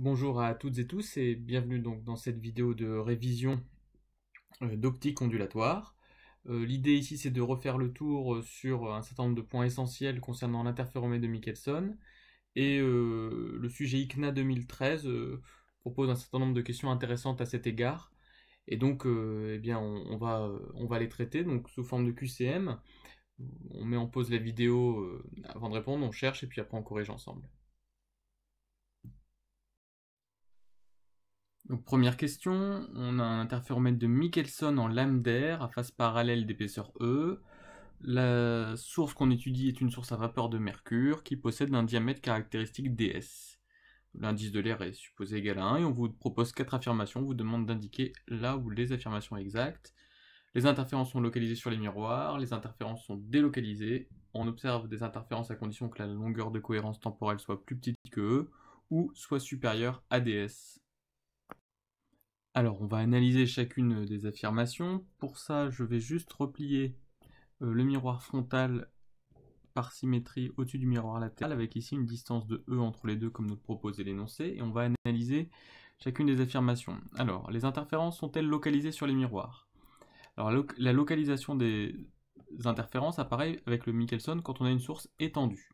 Bonjour à toutes et tous et bienvenue donc dans cette vidéo de révision d'optique ondulatoire. L'idée ici c'est de refaire le tour sur un certain nombre de points essentiels concernant l'interféromètre de Michelson et le sujet ICNA 2013 propose un certain nombre de questions intéressantes à cet égard et donc eh bien on va les traiter donc sous forme de QCM. On met en pause la vidéo avant de répondre, on cherche et puis après on corrige ensemble. Donc, première question, on a un interféromètre de Michelson en lambda à face parallèle d'épaisseur E. La source qu'on étudie est une source à vapeur de mercure qui possède un diamètre caractéristique ds. L'indice de l'air est supposé égal à 1 et on vous propose 4 affirmations, on vous demande d'indiquer là où les affirmations exactes. Les interférences sont localisées sur les miroirs, les interférences sont délocalisées. On observe des interférences à condition que la longueur de cohérence temporelle soit plus petite que E ou soit supérieure à ds. Alors, on va analyser chacune des affirmations. Pour ça, je vais juste replier le miroir frontal par symétrie au-dessus du miroir latéral, avec ici une distance de E entre les deux, comme nous le proposait l'énoncé, et on va analyser chacune des affirmations. Alors, les interférences sont-elles localisées sur les miroirs? Alors, la localisation des interférences apparaît avec le Michelson quand on a une source étendue.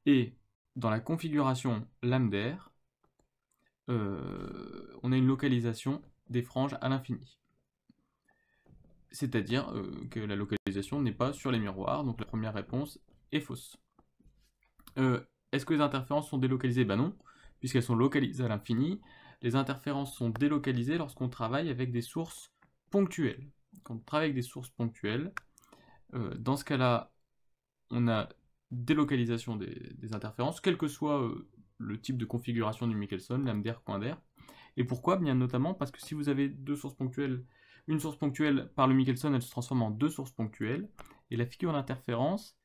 Et dans la configuration lambda, on a une localisation des franges à l'infini. C'est-à-dire que la localisation n'est pas sur les miroirs, donc la première réponse est fausse. Est-ce que les interférences sont délocalisées? Ben non, puisqu'elles sont localisées à l'infini. Les interférences sont délocalisées lorsqu'on travaille avec des sources ponctuelles. Quand on travaille avec des sources ponctuelles, dans ce cas-là, on a délocalisation des interférences, quel que soit le type de configuration du Michelson, lambda, point d'air. Et pourquoi? Bien notamment parce que si vous avez deux sources ponctuelles, une source ponctuelle par le Michelson, elle se transforme en deux sources ponctuelles, et la figure d'interférence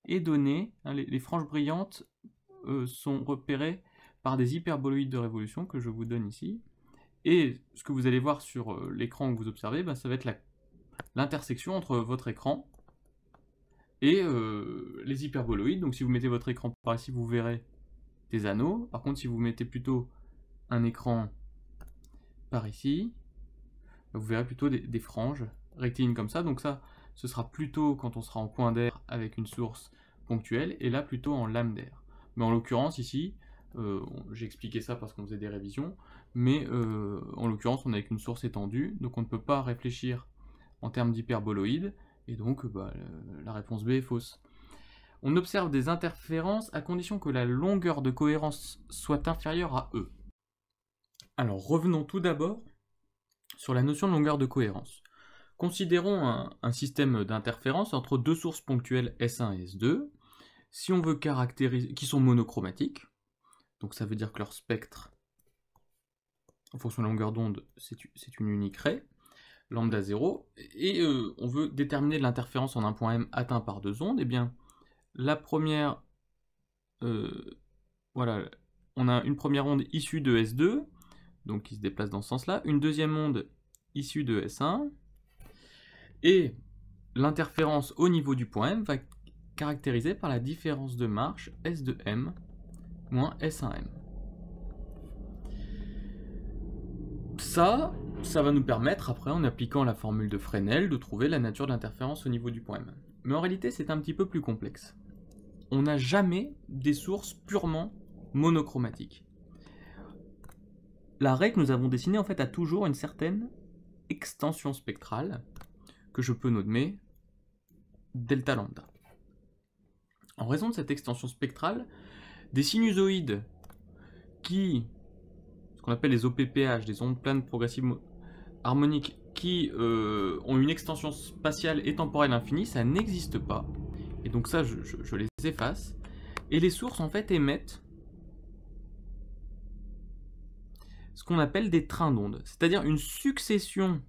est donnée, hein, les franges brillantes sont repérées par des hyperboloïdes de révolution que je vous donne ici, et ce que vous allez voir sur l'écran que vous observez, ça va être l'intersection entre votre écran et les hyperboloïdes. Donc si vous mettez votre écran par ici, vous verrez des anneaux. Par contre, si vous mettez plutôt un écran par ici, vous verrez plutôt des franges rectilignes comme ça. Donc ça, ce sera plutôt quand on sera en point d'air avec une source ponctuelle, et là plutôt en lame d'air. Mais en l'occurrence ici, j'ai expliqué ça parce qu'on faisait des révisions, mais en l'occurrence on est avec une source étendue, donc on ne peut pas réfléchir en termes d'hyperboloïdes, et donc la réponse B est fausse. On observe des interférences à condition que la longueur de cohérence soit inférieure à E. Alors revenons tout d'abord sur la notion de longueur de cohérence. Considérons un système d'interférence entre deux sources ponctuelles S1 et S2. Si on veut caractériser, qui sont monochromatiques, donc ça veut dire que leur spectre, en fonction de la longueur d'onde, c'est une unique raie, lambda 0, et on veut déterminer l'interférence en un point M atteint par deux ondes, et bien la première, voilà, on a une première onde issue de S2, donc qui se déplace dans ce sens-là, une deuxième onde issue de S1, et l'interférence au niveau du point M va être caractérisée par la différence de marche S de M moins S1M. Ça va nous permettre, après, en appliquant la formule de Fresnel, de trouver la nature de l'interférence au niveau du point M. Mais en réalité, c'est un petit peu plus complexe. On n'a jamais des sources purement monochromatiques. La raie que nous avons dessinée, en fait, a toujours une certaine extension spectrale, que je peux nommer delta lambda. En raison de cette extension spectrale, des sinusoïdes qui, ce qu'on appelle les OPPH, des ondes planes progressives harmoniques, qui ont une extension spatiale et temporelle infinie, ça n'existe pas. Et donc ça, je les efface. Et les sources, en fait, émettent ce qu'on appelle des trains d'ondes, c'est-à-dire une succession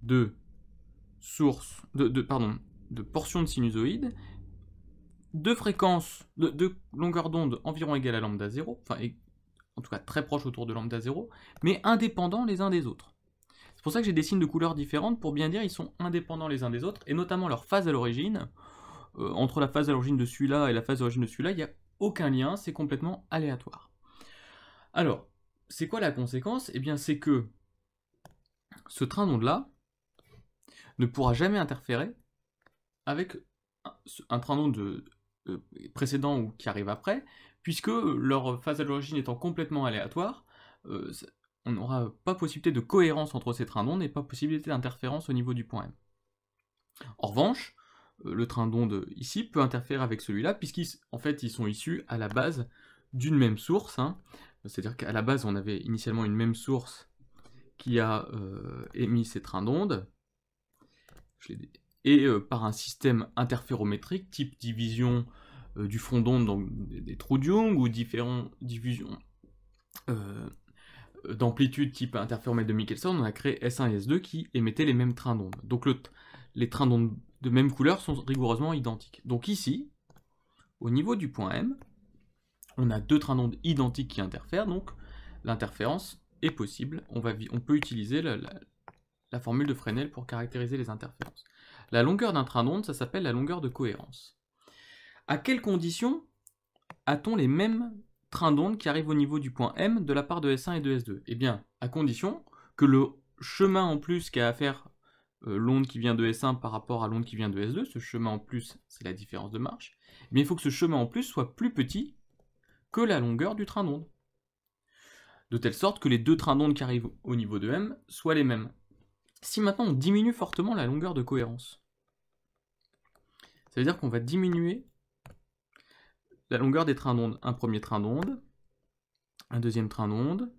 de sources, de portions de sinusoïdes, de fréquences, de longueur d'onde environ égale à lambda 0, enfin, en tout cas très proche autour de lambda 0, mais indépendants les uns des autres. C'est pour ça que j'ai des signes de couleurs différentes, pour bien dire ils sont indépendants les uns des autres, et notamment leur phase à l'origine. Entre la phase à l'origine de celui-là et la phase à l'origine de celui-là, il n'y a aucun lien, c'est complètement aléatoire. Alors, c'est quoi la conséquence? Eh bien, c'est que ce train d'onde-là ne pourra jamais interférer avec un train d'onde précédent ou qui arrive après, puisque leur phase à l'origine étant complètement aléatoire, on n'aura pas possibilité de cohérence entre ces trains d'onde et pas possibilité d'interférence au niveau du point M. En revanche, le train d'onde ici peut interférer avec celui-là, puisqu'en fait ils sont issus à la base d'une même source, hein. C'est-à-dire qu'à la base on avait initialement une même source qui a émis ces trains d'onde, et par un système interférométrique type division du front d'onde, donc des trous de Young, ou différentes divisions d'amplitude type interféromètre de Michelson, on a créé S1 et S2 qui émettaient les mêmes trains d'onde. Donc les trains d'onde de même couleur sont rigoureusement identiques. Donc ici, au niveau du point M, on a deux trains d'onde identiques qui interfèrent, donc l'interférence est possible. On peut utiliser la formule de Fresnel pour caractériser les interférences. La longueur d'un train d'onde, ça s'appelle la longueur de cohérence. À quelles conditions a-t-on les mêmes trains d'onde qui arrivent au niveau du point M de la part de S1 et de S2? Eh bien, à condition que le chemin en plus qu'a à faire l'onde qui vient de S1 par rapport à l'onde qui vient de S2, ce chemin en plus, c'est la différence de marche, mais il faut que ce chemin en plus soit plus petit que la longueur du train d'onde. De telle sorte que les deux trains d'onde qui arrivent au niveau de M soient les mêmes. Si maintenant on diminue fortement la longueur de cohérence, ça veut dire qu'on va diminuer la longueur des trains d'onde. Un premier train d'onde, un deuxième train d'onde,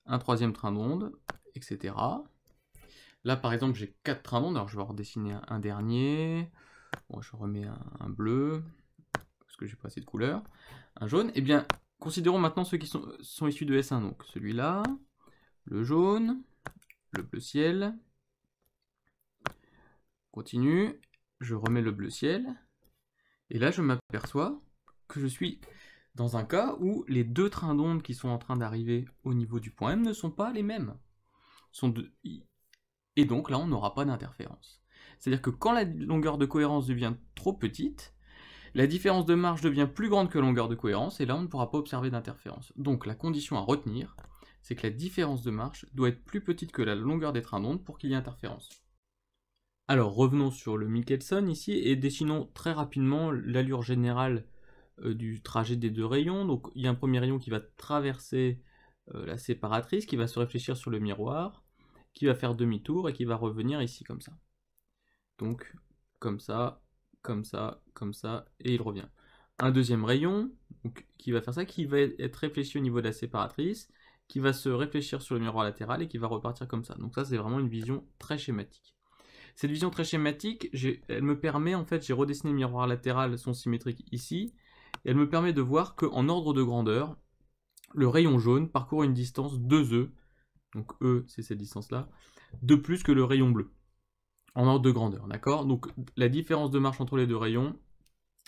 un troisième train d'onde, etc. Là par exemple j'ai 4 trains d'onde, alors je vais redessiner un dernier. Bon, je remets un bleu, parce que j'ai pas assez de couleurs. Un jaune. Et bien, considérons maintenant ceux qui sont issus de S1. Donc celui-là, le jaune, le bleu ciel. Continue, je remets le bleu ciel. Et là, je m'aperçois que je suis dans un cas où les deux trains d'onde qui sont en train d'arriver au niveau du point M ne sont pas les mêmes. Et donc là, on n'aura pas d'interférence. C'est-à-dire que quand la longueur de cohérence devient trop petite, la différence de marge devient plus grande que la longueur de cohérence, et là, on ne pourra pas observer d'interférence. Donc la condition à retenir, c'est que la différence de marche doit être plus petite que la longueur des trains d'onde pour qu'il y ait interférence. Alors revenons sur le Michelson ici, et dessinons très rapidement l'allure générale du trajet des deux rayons. Donc il y a un premier rayon qui va traverser la séparatrice, qui va se réfléchir sur le miroir, qui va faire demi-tour et qui va revenir ici comme ça. Donc comme ça, comme ça, comme ça, et il revient. Un deuxième rayon donc, qui va faire ça, qui va être réfléchi au niveau de la séparatrice, qui va se réfléchir sur le miroir latéral et qui va repartir comme ça. Donc ça c'est vraiment une vision très schématique. Cette vision très schématique, elle me permet, en fait, j'ai redessiné le miroir latéral, son symétrique ici, et elle me permet de voir qu'en ordre de grandeur, le rayon jaune parcourt une distance 2E, donc E c'est cette distance-là, de plus que le rayon bleu, en ordre de grandeur, d'accord? Donc la différence de marche entre les deux rayons,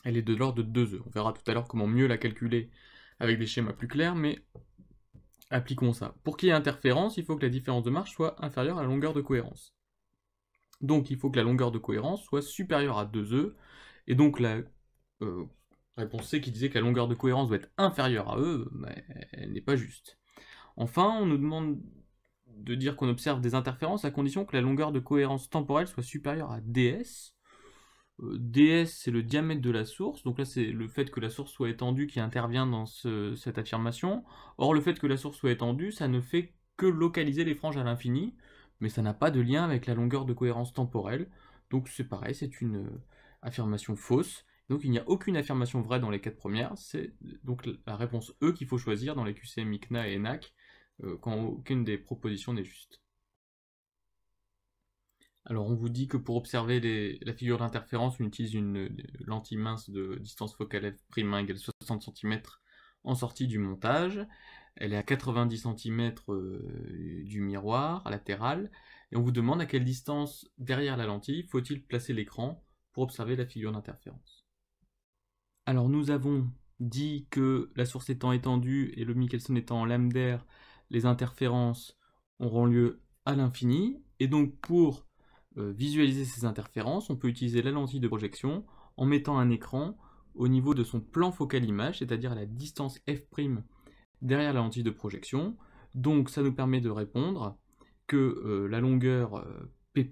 elle est de l'ordre de 2E. On verra tout à l'heure comment mieux la calculer avec des schémas plus clairs, mais appliquons ça. Pour qu'il y ait interférence, il faut que la différence de marche soit inférieure à la longueur de cohérence. Donc il faut que la longueur de cohérence soit supérieure à 2E, et donc la réponse C qui disait que la longueur de cohérence doit être inférieure à E, mais elle n'est pas juste. Enfin, on nous demande de dire qu'on observe des interférences à condition que la longueur de cohérence temporelle soit supérieure à ds. ds c'est le diamètre de la source, donc là c'est le fait que la source soit étendue qui intervient dans cette affirmation. Or le fait que la source soit étendue, ça ne fait que localiser les franges à l'infini, mais ça n'a pas de lien avec la longueur de cohérence temporelle, donc c'est pareil, c'est une affirmation fausse. Donc il n'y a aucune affirmation vraie dans les 4 premières, c'est donc la réponse E qu'il faut choisir dans les QCM, ICNA et ENAC, quand aucune des propositions n'est juste. Alors on vous dit que pour observer la figure d'interférence, on utilise une lentille mince de distance focale f' égale 60 cm en sortie du montage. Elle est à 90 cm du miroir latéral, et on vous demande à quelle distance derrière la lentille faut-il placer l'écran pour observer la figure d'interférence. Alors nous avons dit que la source étant étendue et le Michelson étant en lambda, les interférences auront lieu à l'infini, et donc pour visualiser ces interférences, on peut utiliser la lentille de projection en mettant un écran au niveau de son plan focal image, c'est-à-dire à la distance f' derrière la lentille de projection. Donc ça nous permet de répondre que la longueur P',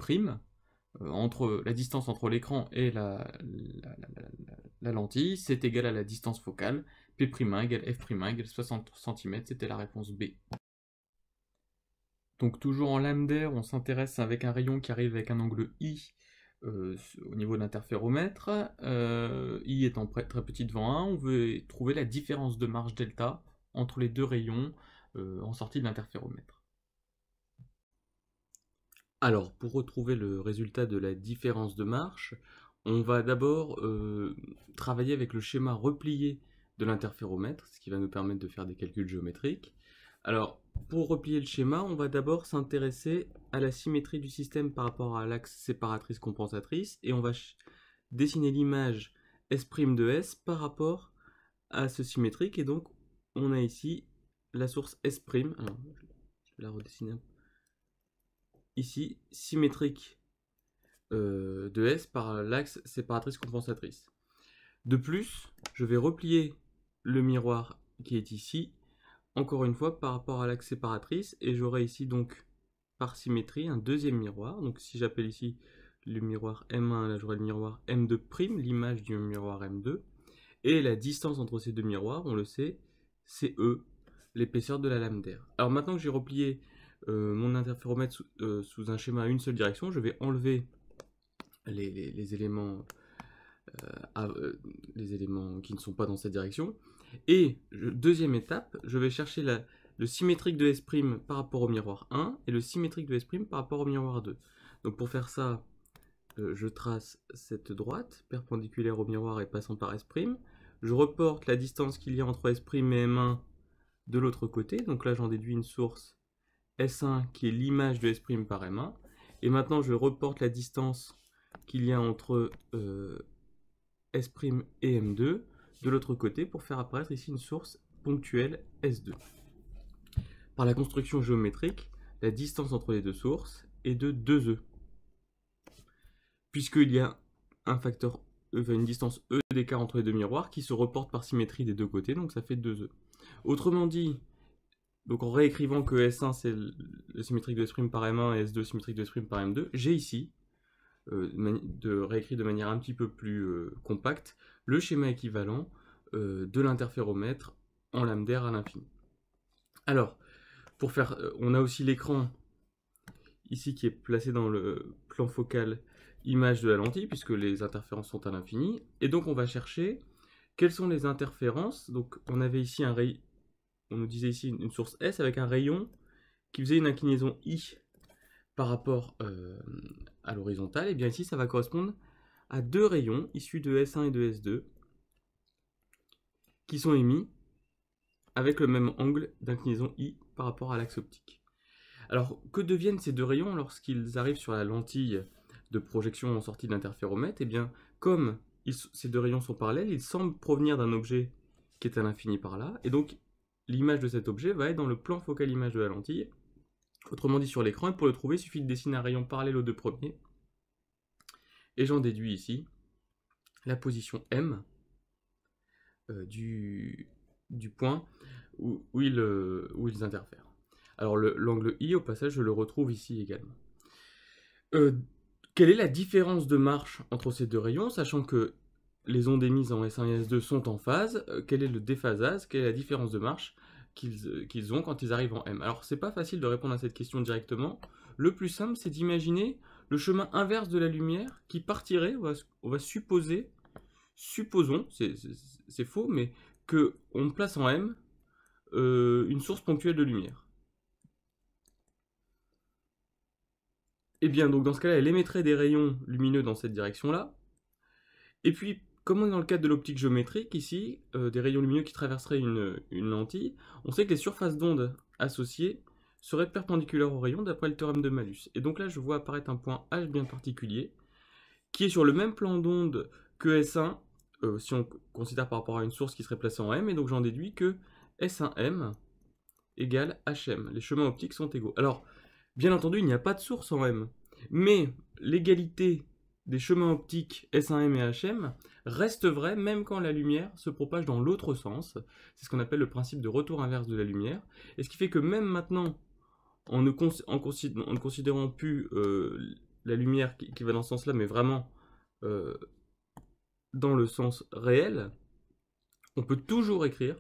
entre la distance entre l'écran et la lentille, c'est égal à la distance focale, P'1 égale F'1 égale 60 cm, c'était la réponse B. Donc toujours en lambda, on s'intéresse avec un rayon qui arrive avec un angle I au niveau de l'interféromètre. I étant très petit devant 1, on veut trouver la différence de marge delta entre les deux rayons en sortie de l'interféromètre. Alors, pour retrouver le résultat de la différence de marche, on va d'abord travailler avec le schéma replié de l'interféromètre, ce qui va nous permettre de faire des calculs géométriques. Alors, pour replier le schéma, on va d'abord s'intéresser à la symétrie du système par rapport à l'axe séparatrice compensatrice, et on va dessiner l'image S' de S par rapport à ce symétrique, et donc on a ici la source S', alors, je vais la redessiner un peu. Ici, symétrique de S par l'axe séparatrice compensatrice. De plus, je vais replier le miroir qui est ici, encore une fois par rapport à l'axe séparatrice, et j'aurai ici donc par symétrie un deuxième miroir. Donc si j'appelle ici le miroir M1, là j'aurai le miroir M2', l'image du miroir M2, et la distance entre ces deux miroirs, on le sait, c'est E, l'épaisseur de la lambda. Alors maintenant que j'ai replié mon interféromètre sous un schéma à une seule direction, je vais enlever les éléments qui ne sont pas dans cette direction. Et deuxième étape, je vais chercher le symétrique de S' par rapport au miroir 1 et le symétrique de S' par rapport au miroir 2. Donc pour faire ça, je trace cette droite perpendiculaire au miroir et passant par S'. Je reporte la distance qu'il y a entre S' et M1 de l'autre côté. Donc là, j'en déduis une source S1 qui est l'image de S' par M1. Et maintenant, je reporte la distance qu'il y a entre S' et M2 de l'autre côté pour faire apparaître ici une source ponctuelle S2. Par la construction géométrique, la distance entre les deux sources est de 2E. Puisqu'il y a un facteur une distance E d'écart entre les deux miroirs qui se reporte par symétrie des deux côtés, donc ça fait 2E. Autrement dit, donc en réécrivant que S1 c'est le symétrique de S' par M1 et S2 symétrique de S' par M2, j'ai ici, réécrit de manière un petit peu plus compacte, le schéma équivalent de l'interféromètre en lambda à l'infini. Alors, pour faire, on a aussi l'écran ici qui est placé dans le plan focal image de la lentille, puisque les interférences sont à l'infini, et donc on va chercher quelles sont les interférences. Donc on avait ici un rayon, on nous disait ici une source S avec un rayon qui faisait une inclinaison I par rapport à l'horizontale, et bien ici ça va correspondre à deux rayons issus de S1 et de S2 qui sont émis avec le même angle d'inclinaison I par rapport à l'axe optique. Alors que deviennent ces deux rayons lorsqu'ils arrivent sur la lentille de projection en sortie de l'interféromètre? Eh bien, comme ces deux rayons sont parallèles, ils semblent provenir d'un objet qui est à l'infini par là, et donc l'image de cet objet va être dans le plan focal image de la lentille, autrement dit sur l'écran, et pour le trouver, il suffit de dessiner un rayon parallèle aux deux premiers, et j'en déduis ici la position M du point où ils interfèrent. Alors l'angle I, au passage, je le retrouve ici également. Quelle est la différence de marche entre ces deux rayons, sachant que les ondes émises en S1 et S2 sont en phase? Quel est le déphasage? Quelle est la différence de marche qu'ils ont quand ils arrivent en M? Alors c'est pas facile de répondre à cette question directement. Le plus simple, c'est d'imaginer le chemin inverse de la lumière qui partirait, on va supposer, supposons, c'est faux, mais qu'on place en M une source ponctuelle de lumière. Et bien, donc dans ce cas-là, elle émettrait des rayons lumineux dans cette direction-là. Et puis, comme on est dans le cadre de l'optique géométrique, ici, des rayons lumineux qui traverseraient une lentille, on sait que les surfaces d'onde associées seraient perpendiculaires aux rayons d'après le théorème de Malus. Et donc là, je vois apparaître un point H bien particulier, qui est sur le même plan d'onde que S1, si on considère par rapport à une source qui serait placée en M, et donc j'en déduis que S1M égale HM. Les chemins optiques sont égaux. Alors, bien entendu, il n'y a pas de source en M, mais l'égalité des chemins optiques S1M et HM reste vrai même quand la lumière se propage dans l'autre sens. C'est ce qu'on appelle le principe de retour inverse de la lumière. Et ce qui fait que même maintenant, en ne considérant plus la lumière qui va dans ce sens-là, mais vraiment dans le sens réel, on peut toujours écrire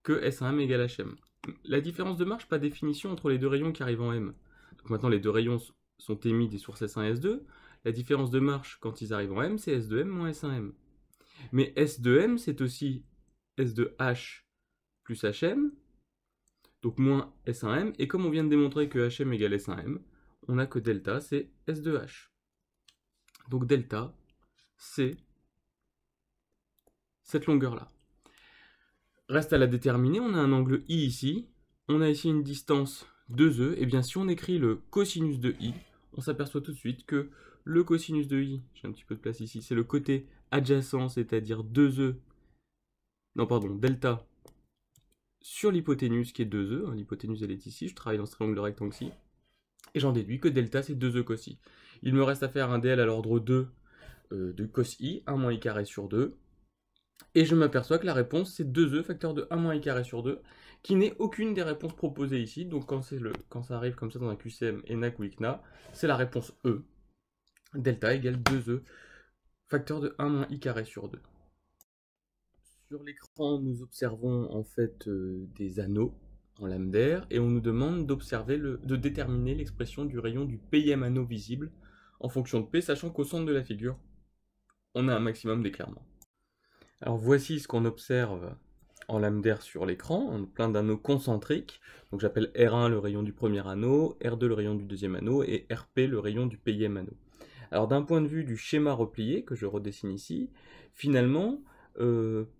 que S1M égale HM. La différence de marche, pas définition entre les deux rayons qui arrivent en M. Donc maintenant, les deux rayons sont émis des sources S1 et S2. La différence de marche, quand ils arrivent en M, c'est S2M moins S1M. Mais S2M, c'est aussi S2H plus HM, donc moins S1M. Et comme on vient de démontrer que HM égale S1M, on a que delta, c'est S2H. Donc delta, c'est cette longueur-là. Reste à la déterminer, on a un angle I ici, on a ici une distance 2e, et bien si on écrit le cosinus de I, on s'aperçoit tout de suite que le cosinus de I, j'ai un petit peu de place ici, c'est le côté adjacent, c'est-à-dire 2e, non pardon, delta, sur l'hypoténuse qui est 2e, l'hypoténuse elle est ici, je travaille dans ce triangle rectangle-ci, et j'en déduis que delta c'est 2e cos I. Il me reste à faire un dl à l'ordre 2 de cos I, 1 moins I carré sur 2, et je m'aperçois que la réponse, c'est 2e, facteur de 1 moins I carré sur 2, qui n'est aucune des réponses proposées ici. Donc quand ça arrive comme ça dans un QCM, ENAC ou ICNA, c'est la réponse E. Delta égale 2e, facteur de 1 moins I carré sur 2. Sur l'écran, nous observons en fait des anneaux en lame d'air, et on nous demande de déterminer l'expression du rayon du Pème anneau visible en fonction de P, sachant qu'au centre de la figure, on a un maximum d'éclairement. Alors voici ce qu'on observe en lame d'air sur l'écran, plein d'anneaux concentriques. Donc j'appelle R1 le rayon du premier anneau, R2 le rayon du deuxième anneau et RP le rayon du Pème anneau. Alors d'un point de vue du schéma replié, que je redessine ici, finalement,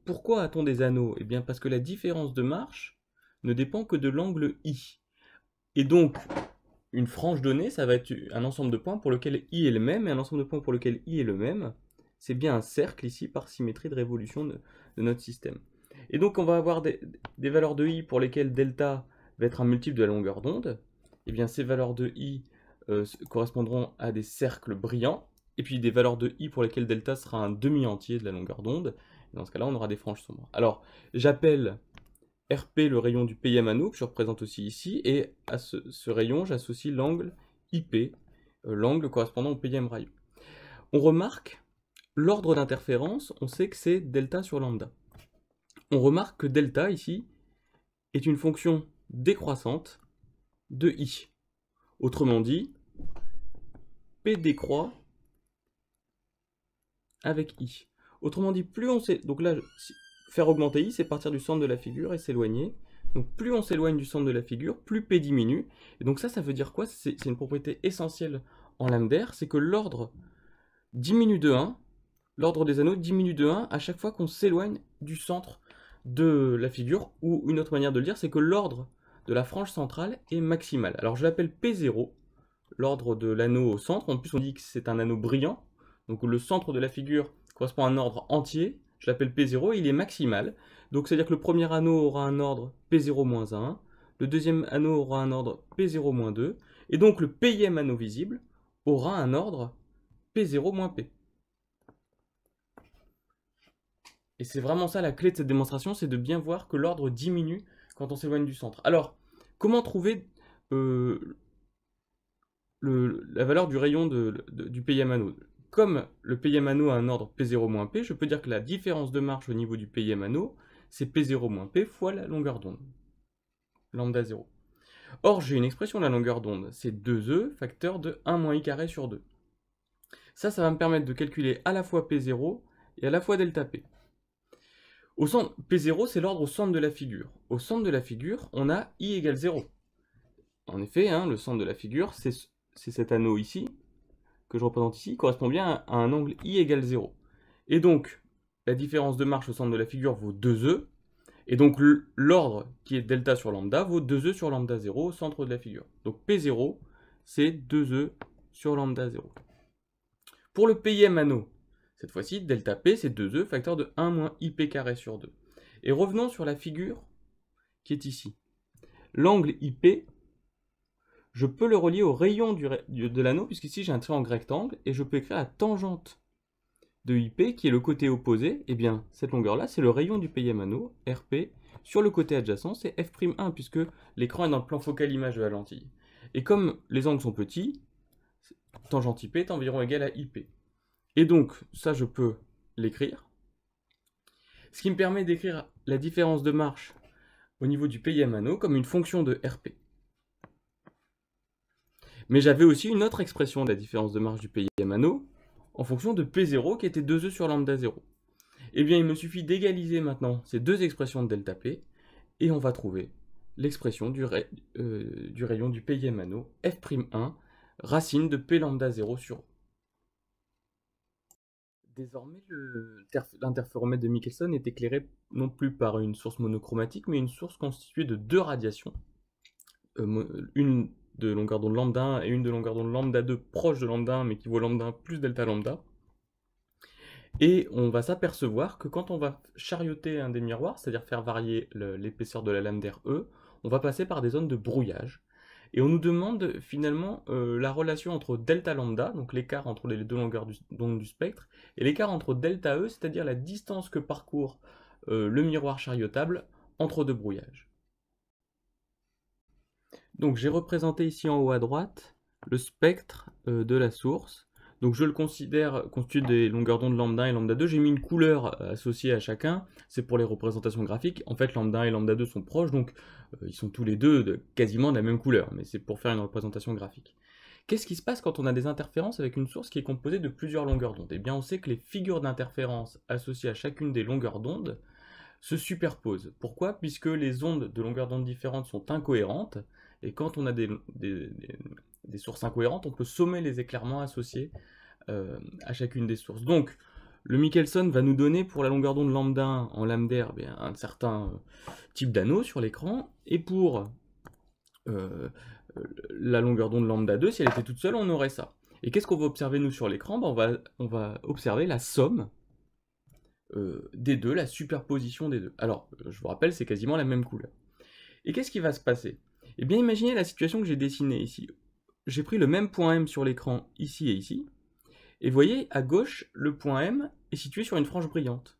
pourquoi a-t-on des anneaux? Eh bien parce que la différence de marche ne dépend que de l'angle I. Et donc, une frange donnée, ça va être un ensemble de points pour lequel I est le même, et un ensemble de points pour lequel I est le même, c'est bien un cercle ici par symétrie de révolution de notre système. Et donc on va avoir des valeurs de I pour lesquelles delta va être un multiple de la longueur d'onde. Et bien ces valeurs de I correspondront à des cercles brillants, et puis des valeurs de I pour lesquelles delta sera un demi-entier de la longueur d'onde. Dans ce cas-là, on aura des franges sombres. Alors, j'appelle RP le rayon du Pème anneau, que je représente aussi ici, et à ce rayon, j'associe l'angle IP, l'angle correspondant au Pème rayon. On remarque l'ordre d'interférence, on sait que c'est delta sur lambda. On remarque que delta, ici, est une fonction décroissante de I. Autrement dit, P décroît avec I. Autrement dit, plus on s'éloigne... Donc là, faire augmenter I, c'est partir du centre de la figure et s'éloigner. Donc plus on s'éloigne du centre de la figure, plus P diminue. Et donc ça veut dire quoi? C'est une propriété essentielle en lame d'air, c'est que l'ordre diminue de 1, l'ordre des anneaux diminue de 1 à chaque fois qu'on s'éloigne du centre de la figure, ou une autre manière de le dire, c'est que l'ordre de la frange centrale est maximal. Alors je l'appelle P0, l'ordre de l'anneau au centre. En plus on dit que c'est un anneau brillant, donc le centre de la figure correspond à un ordre entier. Je l'appelle P0 et il est maximal. Donc c'est-à-dire que le premier anneau aura un ordre P0-1, le deuxième anneau aura un ordre P0-2, et donc le Pème anneau visible aura un ordre P0-P. Et c'est vraiment ça la clé de cette démonstration, c'est de bien voir que l'ordre diminue quand on s'éloigne du centre. Alors, comment trouver la valeur du rayon du Pème anneau? Comme le Pème anneau a un ordre P0-P, je peux dire que la différence de marche au niveau du Pème anneau, c'est P0-P fois la longueur d'onde, lambda 0. Or, j'ai une expression de la longueur d'onde, c'est 2e facteur de 1 moins I carré sur 2. Ça va me permettre de calculer à la fois P0 et à la fois delta P. Au centre, P0, c'est l'ordre au centre de la figure. Au centre de la figure, on a I égale 0. En effet, le centre de la figure, c'est cet anneau ici, que je représente ici, correspond bien à un angle I égale 0. Et donc, la différence de marche au centre de la figure vaut 2e, et donc l'ordre qui est delta sur lambda vaut 2e sur lambda 0 au centre de la figure. Donc P0, c'est 2e sur lambda 0. Pour le Pème anneau, cette fois-ci, delta P, c'est 2e, facteur de 1 moins IP carré sur 2. Et revenons sur la figure qui est ici. L'angle IP, je peux le relier au rayon de l'anneau, puisqu'ici j'ai un triangle rectangle, et je peux écrire la tangente de IP, qui est le côté opposé, eh bien, cette longueur-là, c'est le rayon du PMMO, RP, sur le côté adjacent, c'est F'1, puisque l'écran est dans le plan focal image de la lentille. Et comme les angles sont petits, tangente IP est environ égale à IP. Et donc, ça, je peux l'écrire. Ce qui me permet d'écrire la différence de marche au niveau du PMMO comme une fonction de RP. Mais j'avais aussi une autre expression de la différence de marche du PMMO en fonction de P0 qui était 2E sur lambda 0. Eh bien, il me suffit d'égaliser maintenant ces deux expressions de delta P et on va trouver l'expression du rayon du PMMO F'1 racine de P lambda 0 sur E. Désormais, l'interféromètre de Michelson est éclairé non plus par une source monochromatique, mais une source constituée de deux radiations, une de longueur d'onde lambda 1 et une de longueur d'onde lambda 2 proche de lambda 1, mais qui vaut lambda 1 plus delta lambda. Et on va s'apercevoir que quand on va charioter un des miroirs, c'est-à-dire faire varier l'épaisseur de la lame d'air E, on va passer par des zones de brouillage. Et on nous demande finalement la relation entre delta lambda, donc l'écart entre les deux longueurs d'onde du spectre, et l'écart entre delta E, c'est-à-dire la distance que parcourt le miroir chariotable entre deux brouillages. Donc j'ai représenté ici en haut à droite le spectre de la source. Donc je le considère constitué des longueurs d'onde lambda 1 et lambda 2. J'ai mis une couleur associée à chacun. C'est pour les représentations graphiques. En fait, lambda 1 et lambda 2 sont proches, donc ils sont tous les deux quasiment de la même couleur. Mais c'est pour faire une représentation graphique. Qu'est-ce qui se passe quand on a des interférences avec une source qui est composée de plusieurs longueurs d'onde? Eh bien, on sait que les figures d'interférence associées à chacune des longueurs d'onde se superposent. Pourquoi? Puisque les ondes de longueurs d'onde différentes sont incohérentes. Et quand on a des sources incohérentes, on peut sommer les éclairements associés à chacune des sources. Donc, le Michelson va nous donner pour la longueur d'onde lambda 1 en lambda R un certain type d'anneau sur l'écran, et pour la longueur d'onde lambda 2, si elle était toute seule, on aurait ça. Et qu'est-ce qu'on va observer nous sur l'écran? On va observer la somme des deux, la superposition des deux. Alors, je vous rappelle, c'est quasiment la même couleur. Et qu'est-ce qui va se passer? Eh bien, imaginez la situation que j'ai dessinée ici. J'ai pris le même point M sur l'écran ici et ici. Et vous voyez, à gauche, le point M est situé sur une frange brillante.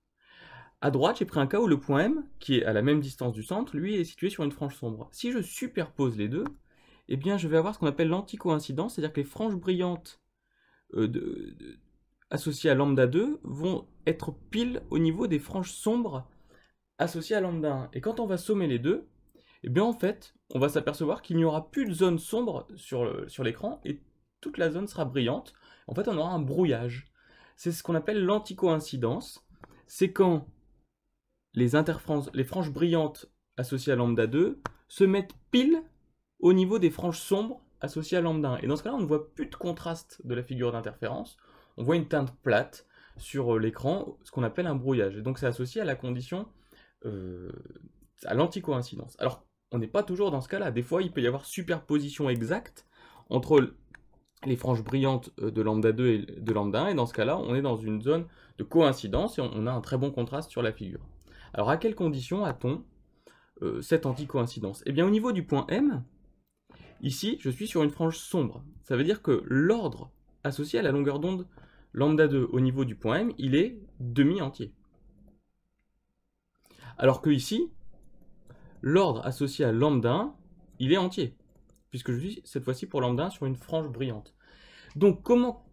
À droite, j'ai pris un cas où le point M, qui est à la même distance du centre, lui est situé sur une frange sombre. Si je superpose les deux, eh bien, je vais avoir ce qu'on appelle l'anticoïncidence, c'est-à-dire que les franges brillantes associées à lambda 2 vont être pile au niveau des franges sombres associées à lambda 1. Et quand on va sommer les deux, eh bien en fait, on va s'apercevoir qu'il n'y aura plus de zone sombre sur l'écran et toute la zone sera brillante. En fait, on aura un brouillage. C'est ce qu'on appelle l'anticoïncidence. C'est quand les franges brillantes associées à lambda 2 se mettent pile au niveau des franges sombres associées à lambda 1. Et dans ce cas-là, on ne voit plus de contraste de la figure d'interférence. On voit une teinte plate sur l'écran, ce qu'on appelle un brouillage. Et donc c'est associé à la condition, à l'anticoïncidence. Alors, on n'est pas toujours dans ce cas-là. Des fois, il peut y avoir superposition exacte entre les franges brillantes de lambda 2 et de lambda 1, et dans ce cas-là, on est dans une zone de coïncidence et on a un très bon contraste sur la figure. Alors, à quelles conditions a-t-on cette anticoïncidence? Eh bien, au niveau du point M, ici, je suis sur une frange sombre. Ça veut dire que l'ordre associé à la longueur d'onde lambda 2 au niveau du point M, il est demi-entier. Alors que ici, l'ordre associé à lambda 1, il est entier, puisque je suis cette fois-ci pour lambda 1 sur une frange brillante. Donc comment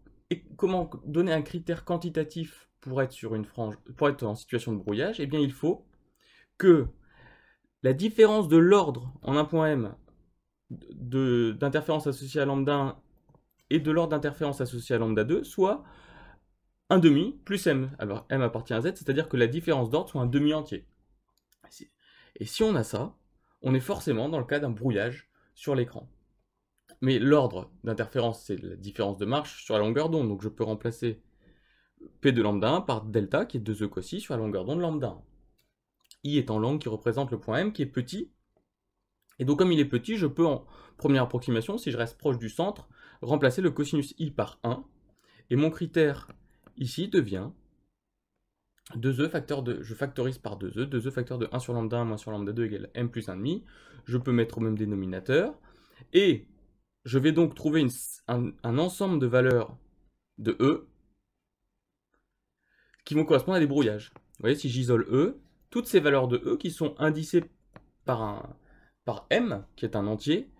donner un critère quantitatif pour être sur une frange, pour être en situation de brouillage? Eh bien, il faut que la différence de l'ordre en un point M d'interférence associée à lambda 1 et de l'ordre d'interférence associée à lambda 2 soit un demi plus M. Alors M appartient à Z, c'est-à-dire que la différence d'ordre soit un demi entier. Et si on a ça, on est forcément dans le cas d'un brouillage sur l'écran. Mais l'ordre d'interférence, c'est la différence de marche sur la longueur d'onde. Donc je peux remplacer P de lambda 1 par delta, qui est 2E cossi sur la longueur d'onde lambda 1. I étant l'angle qui représente le point M, qui est petit. Et donc comme il est petit, je peux, en première approximation, si je reste proche du centre, remplacer le cosinus I par 1. Et mon critère ici devient 2e facteur de, je factorise par 2e, 2e facteur de 1 sur lambda 1 moins sur lambda 2 égale M plus 1,5. Je peux mettre au même dénominateur. Et je vais donc trouver un ensemble de valeurs de E qui vont correspondre à des brouillages. Vous voyez, si j'isole E, toutes ces valeurs de E qui sont indicées par M, qui est un entier,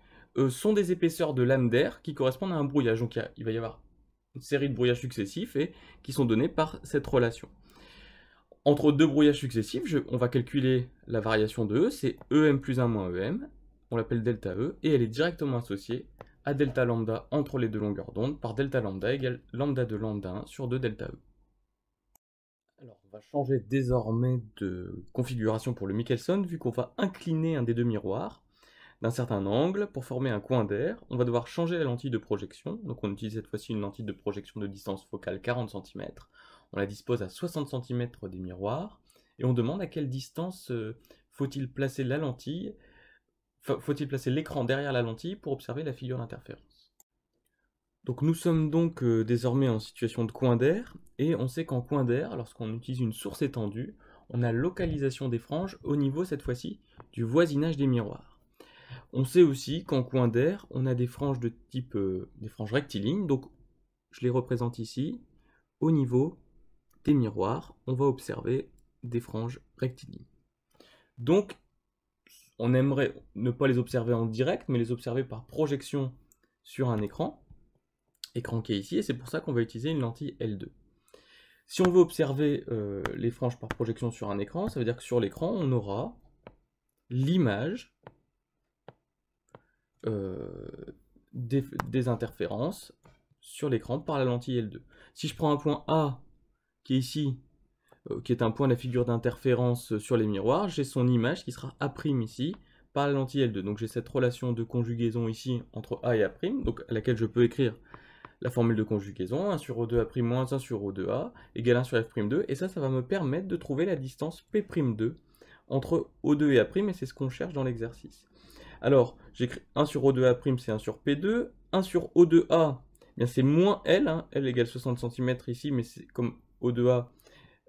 sont des épaisseurs de lambda qui correspondent à un brouillage. Donc il va y avoir une série de brouillages successifs et qui sont donnés par cette relation. Entre deux brouillages successifs, on va calculer la variation de E, c'est EM plus 1 moins EM, on l'appelle delta E, et elle est directement associée à delta lambda entre les deux longueurs d'onde par delta lambda égale lambda de lambda 1 sur 2 delta E. Alors on va changer désormais de configuration pour le Michelson, vu qu'on va incliner un des deux miroirs d'un certain angle pour former un coin d'air. On va devoir changer la lentille de projection, donc on utilise cette fois-ci une lentille de projection de distance focale 40 cm. On la dispose à 60 cm des miroirs, et on demande à quelle distance faut-il placer la lentille, faut-il placer l'écran derrière la lentille pour observer la figure d'interférence. Donc nous sommes donc désormais en situation de coin d'air, et on sait qu'en coin d'air, lorsqu'on utilise une source étendue, on a localisation des franges au niveau cette fois-ci du voisinage des miroirs. On sait aussi qu'en coin d'air, on a des franges de type des franges rectilignes, donc je les représente ici, au niveau des miroirs, on va observer des franges rectilignes. Donc, on aimerait ne pas les observer en direct, mais les observer par projection sur un écran qui est ici, et c'est pour ça qu'on va utiliser une lentille L2. Si on veut observer les franges par projection sur un écran, ça veut dire que sur l'écran, on aura l'image des interférences sur l'écran par la lentille L2. Si je prends un point A qui est ici, qui est un point de la figure d'interférence sur les miroirs, j'ai son image qui sera A' ici par la lentille L2. Donc j'ai cette relation de conjugaison ici entre A et A', donc à laquelle je peux écrire la formule de conjugaison, 1 sur O2A' moins 1 sur O2A égale 1 sur F'2, et ça va me permettre de trouver la distance P'2 entre O2 et A', et c'est ce qu'on cherche dans l'exercice. Alors, j'écris 1 sur O2A', c'est 1 sur P2, 1 sur O2A, bien c'est moins L, hein, L égale 60 cm ici, mais c'est comme O2A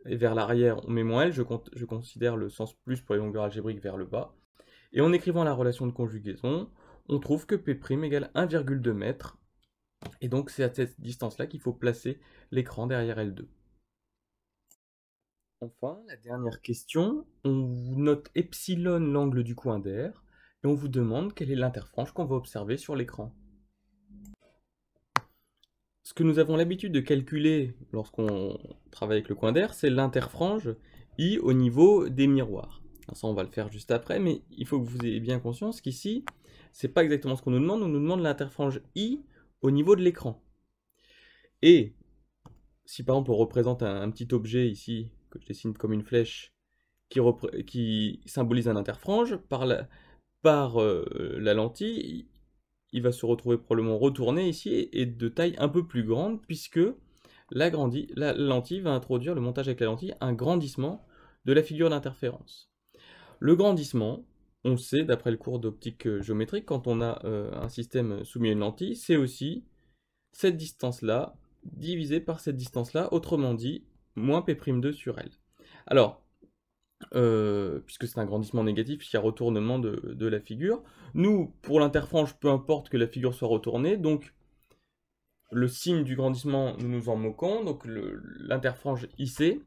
est vers l'arrière, on met moins L, je considère le sens plus pour les longueurs algébriques vers le bas. Et en écrivant la relation de conjugaison, on trouve que P' égale 1,2 m, et donc c'est à cette distance-là qu'il faut placer l'écran derrière L2. Enfin, la dernière question, on note epsilon l'angle du coin d'air, et on vous demande quelle est l'interfrange qu'on va observer sur l'écran. Ce que nous avons l'habitude de calculer lorsqu'on travaille avec le coin d'air, c'est l'interfrange I au niveau des miroirs. Alors ça, on va le faire juste après, mais il faut que vous ayez bien conscience qu'ici, c'est pas exactement ce qu'on nous demande l'interfrange I au niveau de l'écran. Et si par exemple on représente un petit objet ici, que je dessine comme une flèche, qui symbolise un interfrange, par la lentille, il va se retrouver probablement retourné ici et de taille un peu plus grande, puisque la lentille va introduire, le montage avec la lentille, un grandissement de la figure d'interférence. Le grandissement, on le sait d'après le cours d'optique géométrique, quand on a un système soumis à une lentille, c'est aussi cette distance-là divisée par cette distance-là, autrement dit, moins P'2 sur L. Alors, puisque c'est un grandissement négatif, puisqu'il y a retournement de la figure. Nous, pour l'interfrange, peu importe que la figure soit retournée, donc le signe du grandissement, nous nous en moquons, donc l'interfrange IC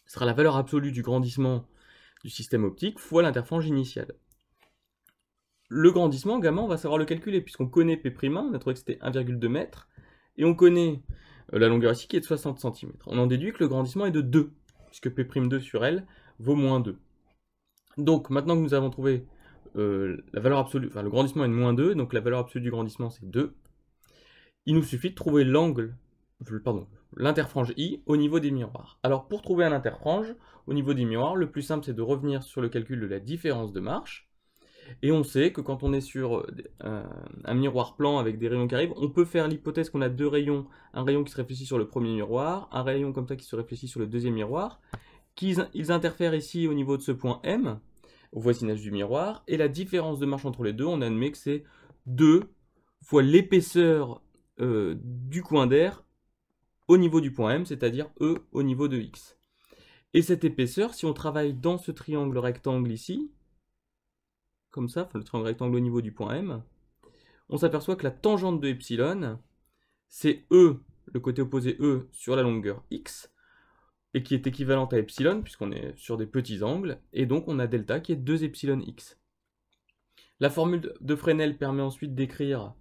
sera la valeur absolue du grandissement du système optique fois l'interfrange initiale. Le grandissement, gamma, on va savoir le calculer, puisqu'on connaît P'1, on a trouvé que c'était 1,2 m, et on connaît la longueur ici qui est de 60 cm. On en déduit que le grandissement est de 2, puisque P'2 sur L vaut moins 2. Donc maintenant que nous avons trouvé la valeur absolue, enfin le grandissement est de moins 2, donc la valeur absolue du grandissement c'est 2, il nous suffit de trouver l'interfrange I au niveau des miroirs. Alors pour trouver un interfrange au niveau des miroirs, le plus simple c'est de revenir sur le calcul de la différence de marche, et on sait que quand on est sur un miroir plan avec des rayons qui arrivent, on peut faire l'hypothèse qu'on a deux rayons, un rayon qui se réfléchit sur le premier miroir, un rayon comme ça qui se réfléchit sur le deuxième miroir, qu'ils interfèrent ici au niveau de ce point M, au voisinage du miroir, et la différence de marche entre les deux, on admet que c'est 2 fois l'épaisseur du coin d'air au niveau du point M, c'est-à-dire E au niveau de X. Et cette épaisseur, si on travaille dans ce triangle rectangle ici, comme ça, le triangle rectangle au niveau du point M, on s'aperçoit que la tangente de epsilon, c'est E, le côté opposé E, sur la longueur X, et qui est équivalente à epsilon, puisqu'on est sur des petits angles, et donc on a delta qui est 2 epsilon x. La formule de Fresnel permet ensuite d'écrire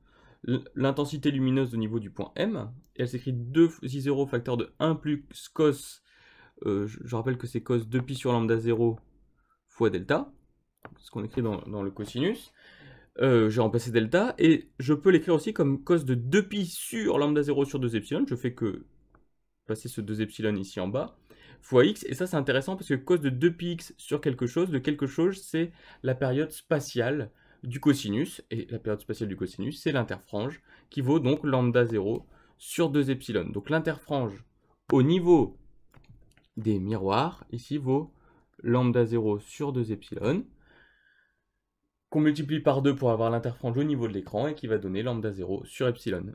l'intensité lumineuse au niveau du point M, et elle s'écrit 2 I0 facteur de 1 plus cos, je rappelle que c'est cos 2pi sur lambda 0 fois delta, ce qu'on écrit dans le cosinus. J'ai remplacé delta, et je peux l'écrire aussi comme cos de 2pi sur lambda 0 sur 2 epsilon, je fais que passer ce 2 epsilon ici en bas, fois x, et ça c'est intéressant parce que cos de 2πx sur quelque chose, c'est la période spatiale du cosinus, et la période spatiale du cosinus c'est l'interfrange, qui vaut donc lambda 0 sur 2 epsilon. Donc l'interfrange au niveau des miroirs, ici vaut lambda 0 sur 2 epsilon, qu'on multiplie par 2 pour avoir l'interfrange au niveau de l'écran, et qui va donner lambda 0 sur epsilon.